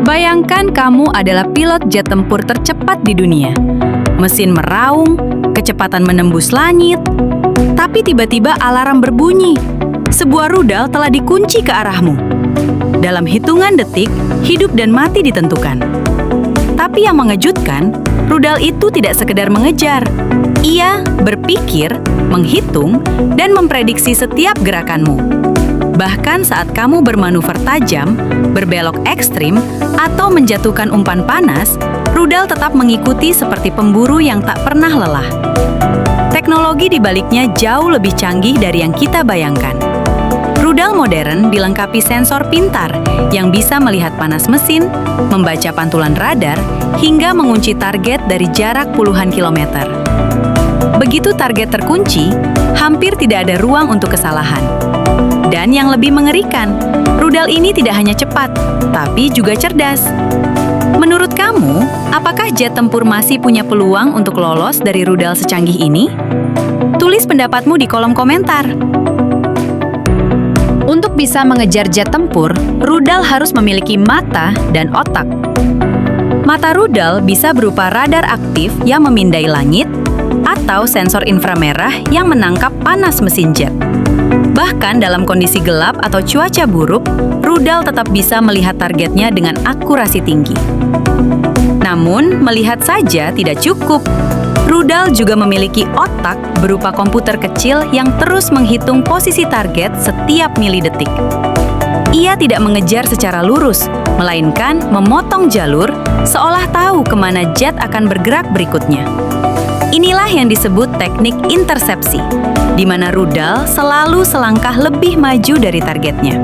Bayangkan kamu adalah pilot jet tempur tercepat di dunia. Mesin meraung, kecepatan menembus langit, tapi tiba-tiba alarm berbunyi. Sebuah rudal telah dikunci ke arahmu. Dalam hitungan detik, hidup dan mati ditentukan. Tapi yang mengejutkan, rudal itu tidak sekedar mengejar. Ia berpikir, menghitung, dan memprediksi setiap gerakanmu. Bahkan saat kamu bermanuver tajam, berbelok ekstrim, atau menjatuhkan umpan panas, rudal tetap mengikuti seperti pemburu yang tak pernah lelah. Teknologi di baliknya jauh lebih canggih dari yang kita bayangkan. Rudal modern dilengkapi sensor pintar yang bisa melihat panas mesin, membaca pantulan radar, hingga mengunci target dari jarak puluhan kilometer. Begitu target terkunci, hampir tidak ada ruang untuk kesalahan. Dan yang lebih mengerikan, rudal ini tidak hanya cepat, tapi juga cerdas. Menurut kamu, apakah jet tempur masih punya peluang untuk lolos dari rudal secanggih ini? Tulis pendapatmu di kolom komentar. Untuk bisa mengejar jet tempur, rudal harus memiliki mata dan otak. Mata rudal bisa berupa radar aktif yang memindai langit, atau sensor inframerah yang menangkap panas mesin jet. Bahkan dalam kondisi gelap atau cuaca buruk, rudal tetap bisa melihat targetnya dengan akurasi tinggi. Namun, melihat saja tidak cukup. Rudal juga memiliki otak berupa komputer kecil yang terus menghitung posisi target setiap milidetik. Ia tidak mengejar secara lurus, melainkan memotong jalur seolah tahu kemana jet akan bergerak berikutnya. Inilah yang disebut teknik intersepsi, di mana rudal selalu selangkah lebih maju dari targetnya.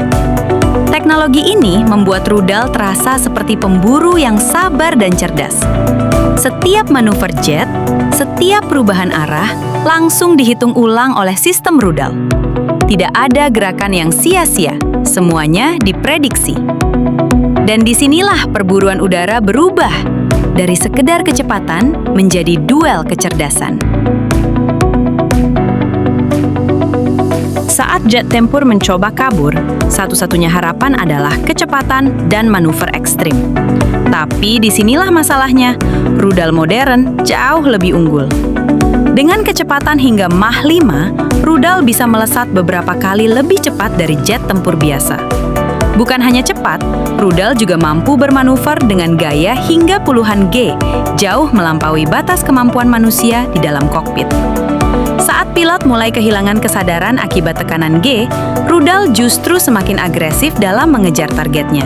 Teknologi ini membuat rudal terasa seperti pemburu yang sabar dan cerdas. Setiap manuver jet, setiap perubahan arah, langsung dihitung ulang oleh sistem rudal. Tidak ada gerakan yang sia-sia, semuanya diprediksi. Dan disinilah perburuan udara berubah dari sekedar kecepatan menjadi duel kecerdasan. Saat jet tempur mencoba kabur, satu-satunya harapan adalah kecepatan dan manuver ekstrim. Tapi disinilah masalahnya, rudal modern jauh lebih unggul. Dengan kecepatan hingga Mach 5, rudal bisa melesat beberapa kali lebih cepat dari jet tempur biasa. Bukan hanya cepat, rudal juga mampu bermanuver dengan gaya hingga puluhan G, jauh melampaui batas kemampuan manusia di dalam kokpit. Saat pilot mulai kehilangan kesadaran akibat tekanan G, rudal justru semakin agresif dalam mengejar targetnya.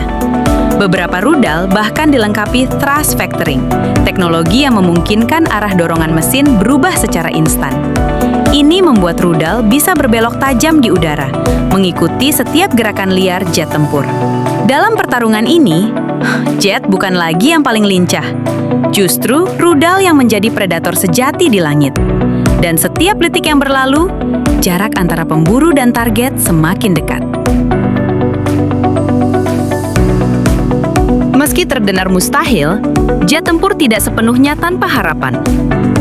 Beberapa rudal bahkan dilengkapi thrust vectoring, teknologi yang memungkinkan arah dorongan mesin berubah secara instan. Ini membuat rudal bisa berbelok tajam di udara, mengikuti setiap gerakan liar jet tempur. Dalam pertarungan ini, jet bukan lagi yang paling lincah. Justru rudal yang menjadi predator sejati di langit. Dan setiap detik yang berlalu, jarak antara pemburu dan target semakin dekat. Meski terdengar mustahil, jet tempur tidak sepenuhnya tanpa harapan.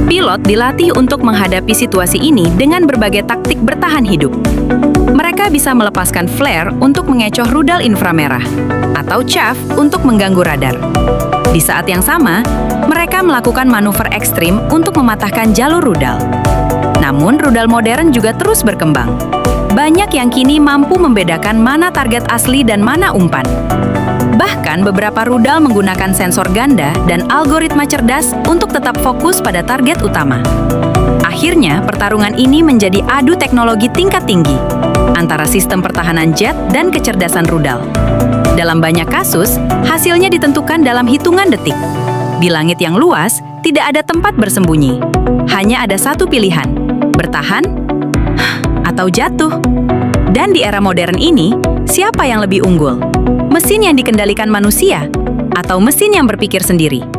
Pilot dilatih untuk menghadapi situasi ini dengan berbagai taktik bertahan hidup. Mereka bisa melepaskan flare untuk mengecoh rudal inframerah, atau chaff untuk mengganggu radar. Di saat yang sama, mereka melakukan manuver ekstrim untuk mematahkan jalur rudal. Namun, rudal modern juga terus berkembang. Banyak yang kini mampu membedakan mana target asli dan mana umpan. Bahkan beberapa rudal menggunakan sensor ganda dan algoritma cerdas untuk tetap fokus pada target utama. Akhirnya, pertarungan ini menjadi adu teknologi tingkat tinggi antara sistem pertahanan jet dan kecerdasan rudal. Dalam banyak kasus, hasilnya ditentukan dalam hitungan detik. Di langit yang luas, tidak ada tempat bersembunyi. Hanya ada satu pilihan, bertahan atau jatuh. Dan di era modern ini, siapa yang lebih unggul? Mesin yang dikendalikan manusia atau mesin yang berpikir sendiri?